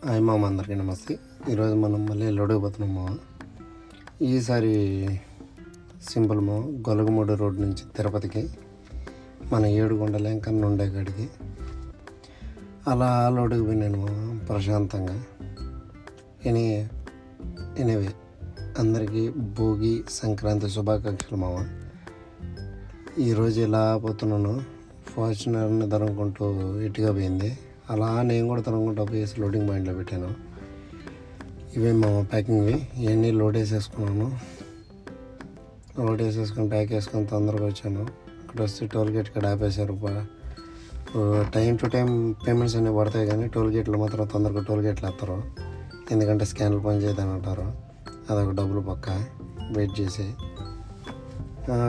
Hi మామ, అందరికీ నమస్తే. ఈరోజు మనం మళ్ళీ లోడుకు పోతున్నాం మామ. ఈసారి సింపుల్ మామ, గొలగమూడి రోడ్ నుంచి తిరుపతికి మన ఏడుకొండల వెంకన్న ఉండే కాడికి అలా లోడుకు పోయినాను మామ ప్రశాంతంగా. ఎనీవే అందరికీ భోగి సంక్రాంతి శుభాకాంక్షలు మామ. ఈరోజు ఇలా పోతున్నాను, ఫార్చునర్ని తరుముకుంటూ ఇటుగా పోయింది. అలా నేను కూడా తరుముకుంటూ పోయేసి లోడింగ్ పాయింట్లో పెట్టాను. ఇవే మా ప్యాకింగ్వి. ఇవన్నీ లోడ్ వేసేసుకున్నాను. లోడ్ వేసేసుకొని ప్యాక్ వేసుకొని తొందరగా వచ్చాను. ఇక్కడ వస్తే టోల్ గేట్ ఇక్కడ ఆపేశారు. టైం టు టైం పేమెంట్స్ అన్నీ పడతాయి, కానీ టోల్ గేట్లు మాత్రం తొందరగా టోల్ గేట్లు వేస్తారు. ఎందుకంటే స్కాన్లు పని చేయదని అంటారు. అదొక డబ్బులు పక్క వెయిట్ చేసి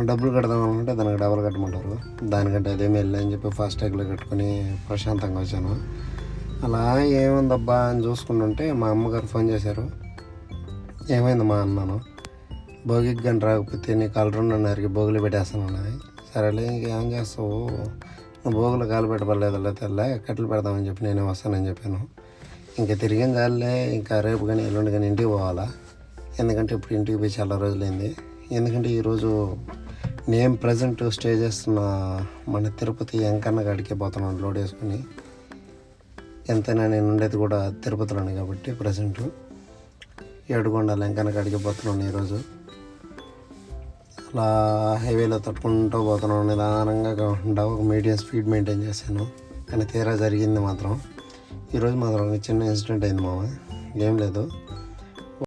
డబ్బులు కడదాం అనుకుంటే దానికి డబ్బులు కట్టమంటారు. దానికంటే అదేమి వెళ్ళి అని చెప్పి ఫాస్టాగ్లో కట్టుకొని ప్రశాంతంగా వచ్చాను. అలా ఏముందబ్బా అని చూసుకుంటుంటే మా అమ్మగారు ఫోన్ చేశారు. ఏమైందమ్మా అన్నాను. భోగికి కానీ రాకపోతే నీ కాలు భోగులు పెట్టేస్తాను. సరేలే ఇంకేం చేస్తావు, నువ్వు భోగులు కాలు పెట్టబడలేదు తెల్ల కట్టెలు పెడదామని చెప్పి నేనే వస్తానని చెప్పాను. ఇంకా తిరిగిన చాలే, ఇంకా రేపు కానీ ఎల్లుండి కానీ ఇంటికి పోవాలా. ఎందుకంటే ఇప్పుడు ఇంటికి పోయి చాలా రోజులైంది. ఎందుకంటే ఈరోజు నేను ప్రజెంట్ స్టే చేస్తున్న మన తిరుపతి వెంకన్న కాడికే పోతున్నాను లోడ్ వేసుకుని. ఎంతైనా నేను ఉండేది కూడా తిరుపతిలోనే కాబట్టి ప్రజెంట్ ఏడుకొండల వెంకన్న కాడికి పోతున్నాను ఈరోజు. అలా హైవేలో తట్టుకుంటూ పోతున్నాను నిదానంగా కాకుండా ఒక మీడియం స్పీడ్ మెయింటైన్ చేశాను. కానీ తీరా జరిగింది మాత్రం ఈరోజు మాత్రం చిన్న ఇన్సిడెంట్ అయింది మామ. ఏం లేదు,